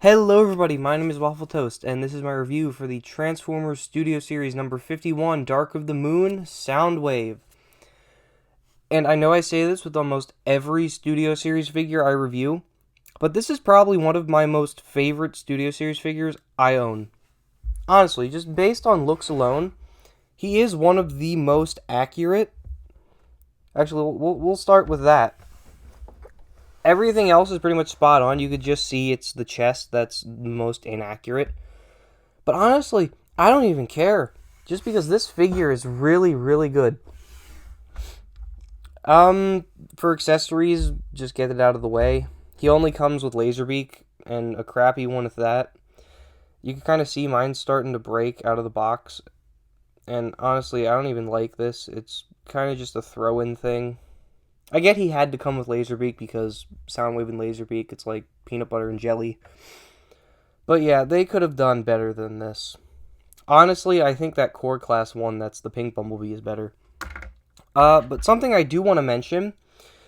Hello everybody, my name is Waffle Toast, and this is my review for the Transformers Studio Series number 51, Dark of the Moon, Soundwave. And I know I say this with almost every Studio Series figure I review, but this is probably one of my most favorite Studio Series figures I own. Honestly, just based on looks alone, he is one of the most accurate. Actually, we'll start with that. Everything else is pretty much spot on. You could just see it's the chest that's the most inaccurate. But honestly, I don't even care. Just because this figure is really, really good. For accessories, just get it out of the way. He only comes with Laserbeak, and a crappy one with that. You can kind of see mine starting to break out of the box. And honestly, I don't even like this. It's kind of just a throw-in thing. I get he had to come with Laserbeak because Soundwave and Laserbeak, it's like peanut butter and jelly. But yeah, they could have done better than this. Honestly, I think that Core Class 1, that's the Pink Bumblebee, is better. But something I do want to mention,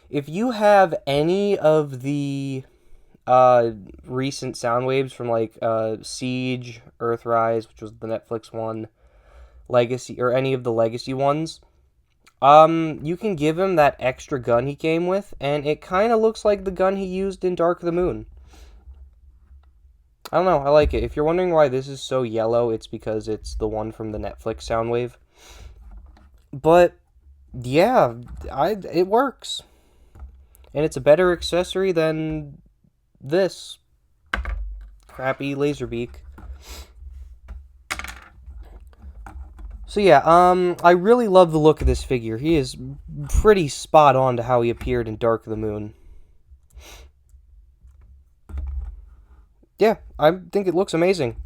if you have any of the recent Soundwaves from like Siege, Earthrise, which was the Netflix one, Legacy, or any of the Legacy ones, you can give him that extra gun he came with, and it kind of looks like the gun he used in Dark of the Moon. I don't know, I like it. If you're wondering why this is so yellow, it's because it's the one from the Netflix Soundwave. But, yeah, it works. And it's a better accessory than this crappy Laserbeak. So yeah, I really love the look of this figure. He is pretty spot on to how he appeared in Dark of the Moon. Yeah, I think it looks amazing.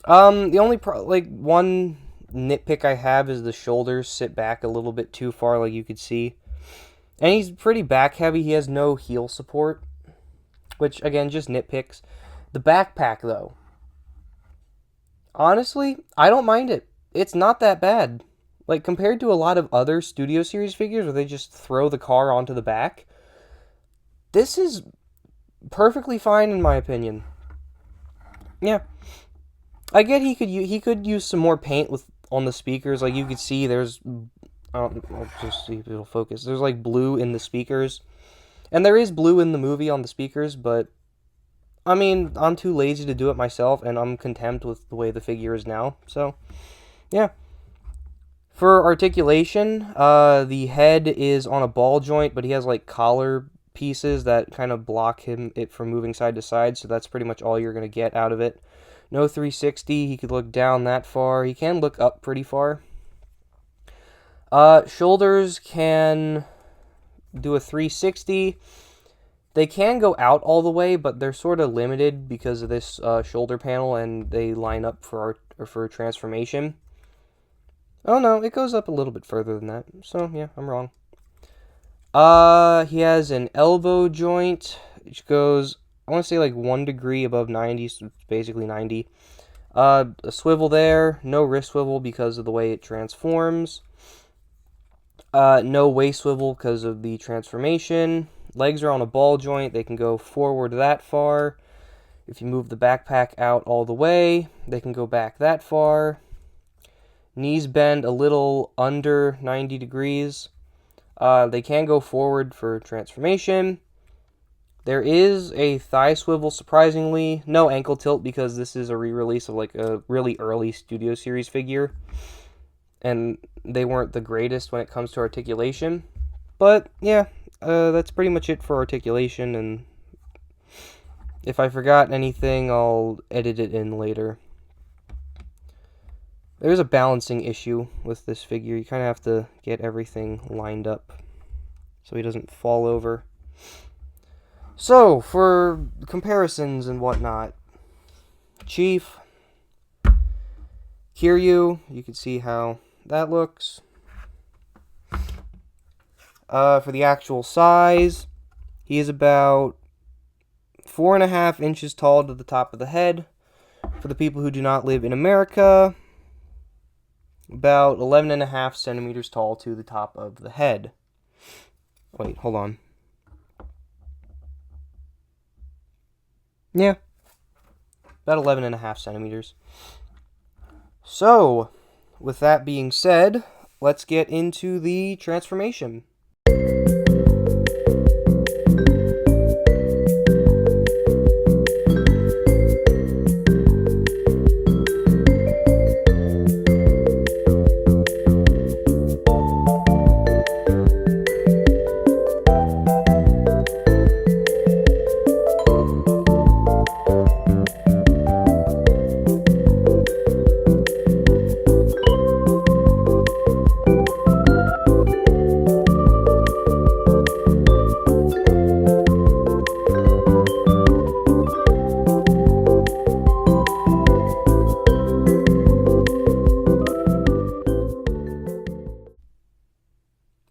The only one nitpick I have is the shoulders sit back a little bit too far, like you could see. And he's pretty back heavy. He has no heel support, which again, just nitpicks. The backpack though, honestly, I don't mind it. It's not that bad. Like, compared to a lot of other Studio Series figures where they just throw the car onto the back, this is perfectly fine in my opinion. Yeah. I get he could use some more paint on the speakers. Like, you could see there's... I'll just see if it'll focus. There's, like, blue in the speakers. And there is blue in the movie on the speakers, but... I mean, I'm too lazy to do it myself, and I'm content with the way the figure is now. So, yeah. For articulation, the head is on a ball joint, but he has like collar pieces that kind of block it from moving side to side, so that's pretty much all you're going to get out of it. No 360, he could look down that far. He can look up pretty far. Shoulders can do a 360. They can go out all the way, but they're sort of limited because of this shoulder panel, and they line up for transformation. Oh no, it goes up a little bit further than that. So yeah, I'm wrong. He has an elbow joint, which goes, I want to say like 1 degree above 90, so it's basically 90. A swivel there, no wrist swivel because of the way it transforms. No waist swivel because of the transformation. Legs are on a ball joint, they can go forward that far. If you move the backpack out all the way, they can go back that far. Knees bend a little under 90 degrees. They can go forward for transformation. There is a thigh swivel, surprisingly. No ankle tilt because this is a re-release of like a really early Studio Series figure. And they weren't the greatest when it comes to articulation. But yeah, that's pretty much it for articulation. And if I forgot anything, I'll edit it in later. There's a balancing issue with this figure. You kind of have to get everything lined up so he doesn't fall over. So, for comparisons and whatnot, Chief, Kiryu, you can see how that looks. For the actual size, he is about 4.5 inches tall to the top of the head. For the people who do not live in America, about 11.5 centimeters tall to the top of the head. Wait, hold on. Yeah. about 11.5 centimeters. So, with that being said, let's get into the transformation.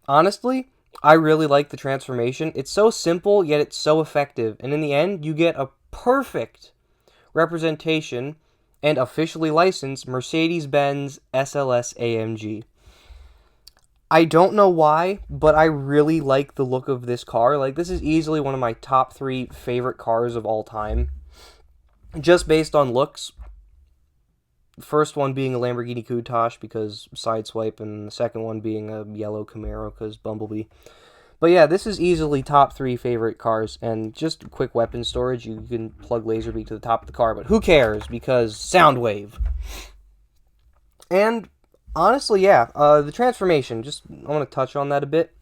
Honestly, I really like the transformation. It's so simple, yet it's so effective. And in the end, you get a perfect representation and officially licensed Mercedes-Benz SLS AMG. I don't know why, but I really like the look of this car. Like, this is easily one of my top 3 favorite cars of all time. Just based on looks. The first one being a Lamborghini Countach because Sideswipe, and the second one being a yellow Camaro because Bumblebee. But yeah, this is easily top 3 favorite cars, and just quick weapon storage, you can plug Laserbeak to the top of the car, but who cares, because Soundwave. And honestly, yeah, the transformation, I want to touch on that a bit.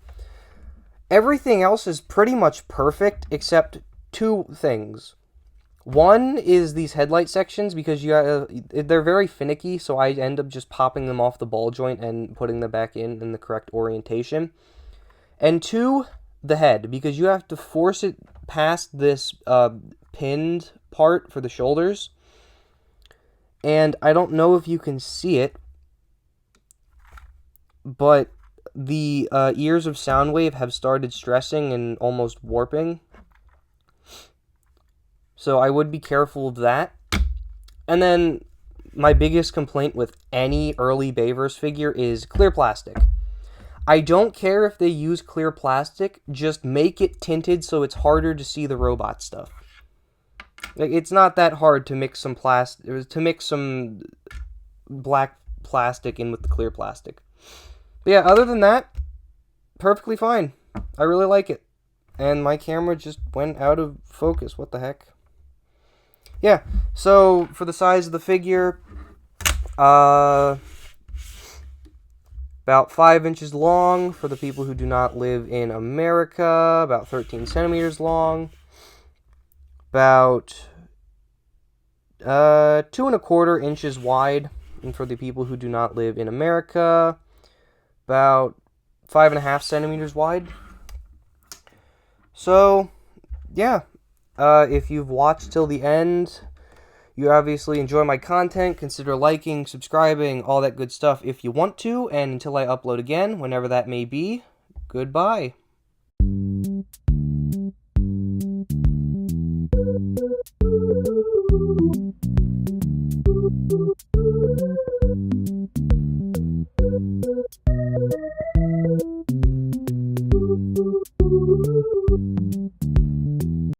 Everything else is pretty much perfect, except 2 things. One is these headlight sections, because they're very finicky, so I end up just popping them off the ball joint and putting them back in the correct orientation. And 2, the head, because you have to force it past this pinned part for the shoulders. And I don't know if you can see it, but the ears of Soundwave have started stressing and almost warping. So I would be careful of that. And then my biggest complaint with any early Bayverse figure is clear plastic. I don't care if they use clear plastic, just make it tinted so it's harder to see the robot stuff. Like, it's not that hard to mix some black plastic in with the clear plastic. But yeah, other than that, perfectly fine. I really like it. And my camera just went out of focus. What the heck? Yeah, so for the size of the figure, about 5 inches long for the people who do not live in America, about 13 centimeters long, about 2¼ inches wide, and for the people who do not live in America, about 5.5 centimeters wide. So, yeah. If you've watched till the end, you obviously enjoy my content. Consider liking, subscribing, all that good stuff if you want to. And until I upload again, whenever that may be, goodbye.